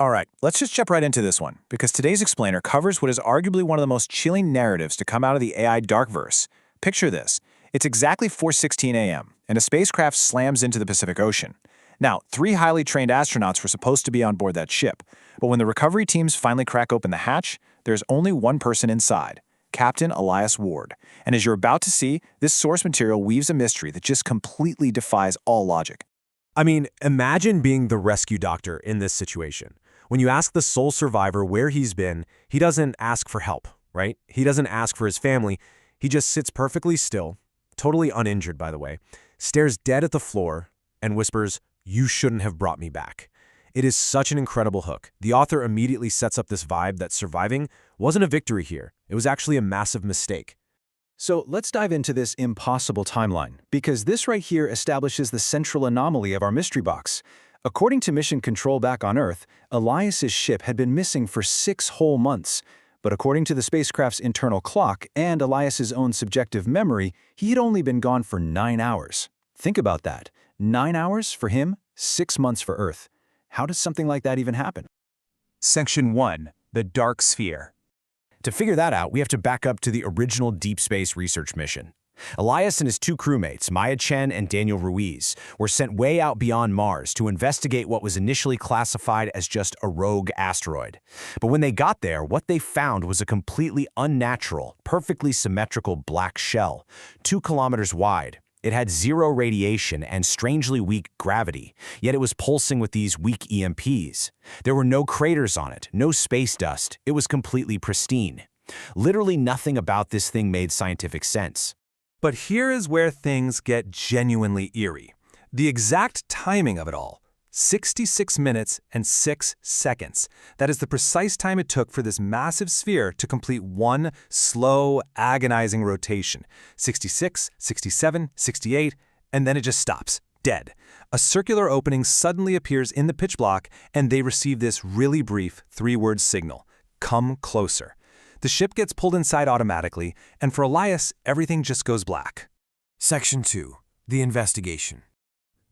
All right, let's just jump right into this one, because today's explainer covers what is arguably one of the most chilling narratives to come out of the AI DarkVerse. Picture this. It's exactly 4:16 a.m., and a spacecraft slams into the Pacific Ocean. Now, 3 highly trained astronauts were supposed to be on board that ship, but when the recovery teams finally crack open the hatch, there's only one person inside, Captain Elias Ward. And as you're about to see, this source material weaves a mystery that just completely defies all logic. I mean, imagine being the rescue doctor in this situation. When you ask the sole survivor where he's been, he doesn't ask for help, right? He doesn't ask for his family. He just sits perfectly still, totally uninjured, by the way, stares dead at the floor, and whispers, "You shouldn't have brought me back." It is such an incredible hook. The author immediately sets up this vibe that surviving wasn't a victory here. It was actually a massive mistake. So let's dive into this impossible timeline, because this right here establishes the central anomaly of our mystery box. According to Mission Control back on Earth, Elias's ship had been missing for 6 whole months. But according to the spacecraft's internal clock and Elias's own subjective memory, he had only been gone for 9 hours. Think about that. 9 hours for him, 6 months for Earth. How does something like that even happen? Section 1. The Dark Sphere. To figure that out, we have to back up to the original deep space research mission. Elias and his 2 crewmates, Maya Chen and Daniel Ruiz, were sent way out beyond Mars to investigate what was initially classified as just a rogue asteroid. But when they got there, what they found was a completely unnatural, perfectly symmetrical black shell, 2 kilometers wide. It had 0 radiation and strangely weak gravity, yet it was pulsing with these weak EMPs. There were no craters on it, no space dust. It was completely pristine. Literally nothing about this thing made scientific sense. But here is where things get genuinely eerie. The exact timing of it all. 66 minutes and 6 seconds. That is the precise time it took for this massive sphere to complete one slow, agonizing rotation. 66, 67, 68, and then it just stops, dead. A circular opening suddenly appears in the pitch black, and they receive this really brief 3-word signal: come closer. The ship gets pulled inside automatically, and for Elias, everything just goes black. Section 2. The Investigation.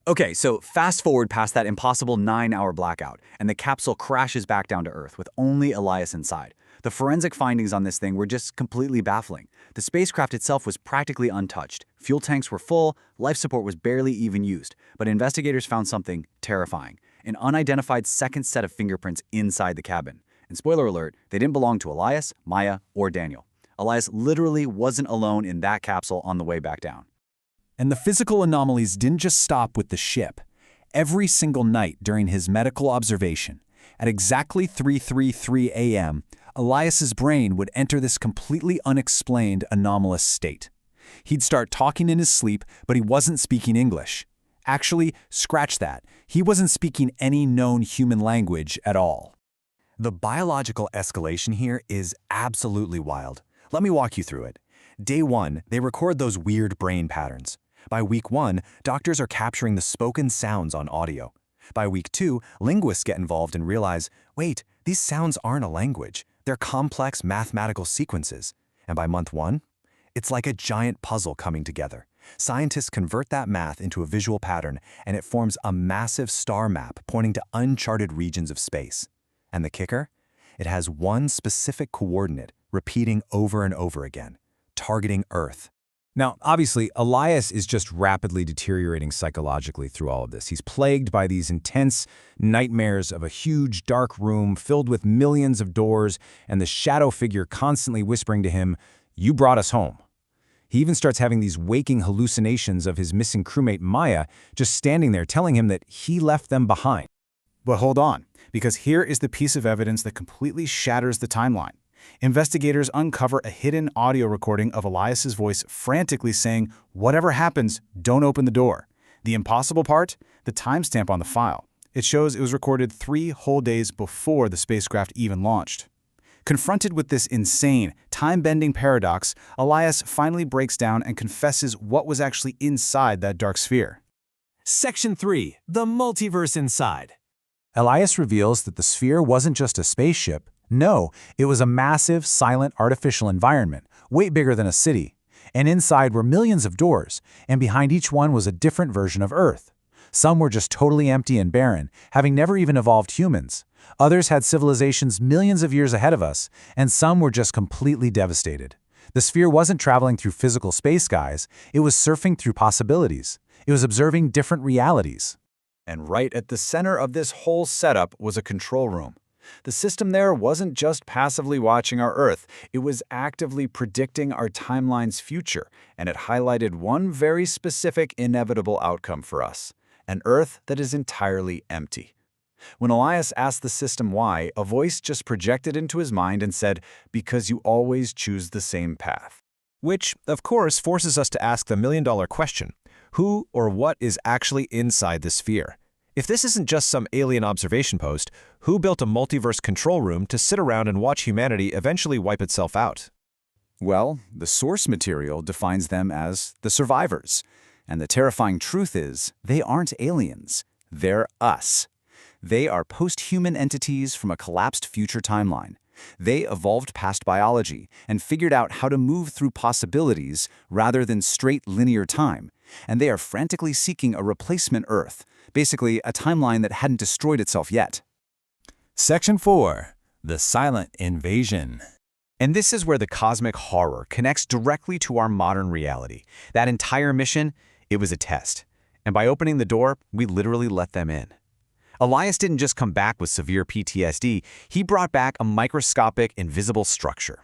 Okay, so fast forward past that impossible 9-hour blackout, and the capsule crashes back down to Earth with only Elias inside. The forensic findings on this thing were just completely baffling. The spacecraft itself was practically untouched. Fuel tanks were full, life support was barely even used. But investigators found something terrifying: an unidentified second set of fingerprints inside the cabin. And spoiler alert, they didn't belong to Elias, Maya, or Daniel. Elias literally wasn't alone in that capsule on the way back down. And the physical anomalies didn't just stop with the ship. Every single night during his medical observation, at exactly 3:33 a.m., Elias's brain would enter this completely unexplained anomalous state. He'd start talking in his sleep, but he wasn't speaking English. Actually, scratch that. He wasn't speaking any known human language at all. The biological escalation here is absolutely wild. Let me walk you through it. Day 1, they record those weird brain patterns. By week 1, doctors are capturing the spoken sounds on audio. By week 2, linguists get involved and realize, wait, these sounds aren't a language. They're complex mathematical sequences. And by month 1, it's like a giant puzzle coming together. Scientists convert that math into a visual pattern, and it forms a massive star map pointing to uncharted regions of space. And the kicker? It has one specific coordinate, repeating over and over again, targeting Earth. Now, obviously, Elias is just rapidly deteriorating psychologically through all of this. He's plagued by these intense nightmares of a huge, dark room filled with millions of doors and the shadow figure constantly whispering to him, "You brought us home." He even starts having these waking hallucinations of his missing crewmate Maya just standing there telling him that he left them behind. But hold on, because here is the piece of evidence that completely shatters the timeline. Investigators uncover a hidden audio recording of Elias's voice frantically saying, "Whatever happens, don't open the door." The impossible part? The timestamp on the file. It shows it was recorded 3 whole days before the spacecraft even launched. Confronted with this insane, time-bending paradox, Elias finally breaks down and confesses what was actually inside that dark sphere. Section 3. The Multiverse Inside. Elias reveals that the sphere wasn't just a spaceship. No, it was a massive, silent, artificial environment, way bigger than a city. And inside were millions of doors, and behind each one was a different version of Earth. Some were just totally empty and barren, having never even evolved humans. Others had civilizations millions of years ahead of us, and some were just completely devastated. The sphere wasn't traveling through physical space, guys. It was surfing through possibilities. It was observing different realities. And right at the center of this whole setup was a control room. The system there wasn't just passively watching our Earth, it was actively predicting our timeline's future, and it highlighted one very specific inevitable outcome for us: an Earth that is entirely empty. When Elias asked the system why, a voice just projected into his mind and said, "Because you always choose the same path." Which, of course, forces us to ask the million-dollar question: who or what is actually inside the sphere? If this isn't just some alien observation post, who built a multiverse control room to sit around and watch humanity eventually wipe itself out? Well, the source material defines them as the survivors. And the terrifying truth is, they aren't aliens. They're us. They are post-human entities from a collapsed future timeline. They evolved past biology and figured out how to move through possibilities rather than straight linear time. And they are frantically seeking a replacement Earth, basically a timeline that hadn't destroyed itself yet. Section 4. The Silent Invasion. And this is where the cosmic horror connects directly to our modern reality. That entire mission, it was a test. And by opening the door, we literally let them in. Elias didn't just come back with severe PTSD, he brought back a microscopic, invisible structure.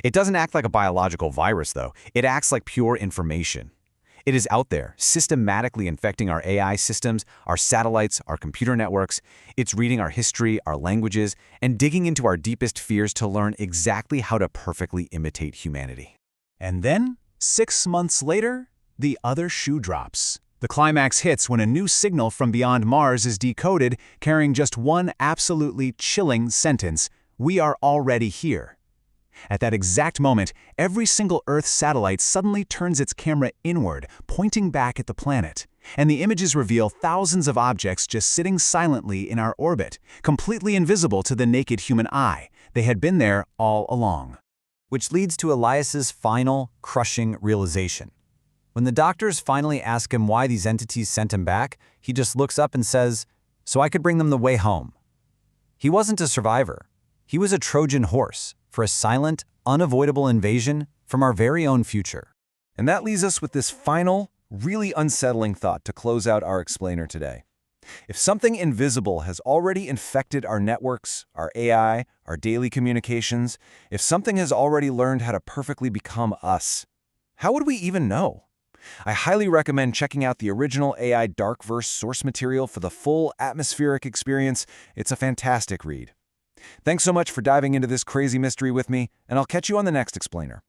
It doesn't act like a biological virus, though. It acts like pure information. It is out there, systematically infecting our AI systems, our satellites, our computer networks. It's reading our history, our languages, and digging into our deepest fears to learn exactly how to perfectly imitate humanity. And then, 6 months later, the other shoe drops. The climax hits when a new signal from beyond Mars is decoded, carrying just one absolutely chilling sentence: "We are already here." At that exact moment, every single Earth satellite suddenly turns its camera inward, pointing back at the planet. And the images reveal thousands of objects just sitting silently in our orbit, completely invisible to the naked human eye. They had been there all along. Which leads to Elias's final, crushing realization. When the doctors finally ask him why these entities sent him back, he just looks up and says, "So I could bring them the way home." He wasn't a survivor. He was a Trojan horse for a silent, unavoidable invasion from our very own future. And that leaves us with this final, really unsettling thought to close out our explainer today. If something invisible has already infected our networks, our AI, our daily communications, if something has already learned how to perfectly become us, how would we even know? I highly recommend checking out the original AI DarkVerse source material for the full atmospheric experience. It's a fantastic read. Thanks so much for diving into this crazy mystery with me, and I'll catch you on the next explainer.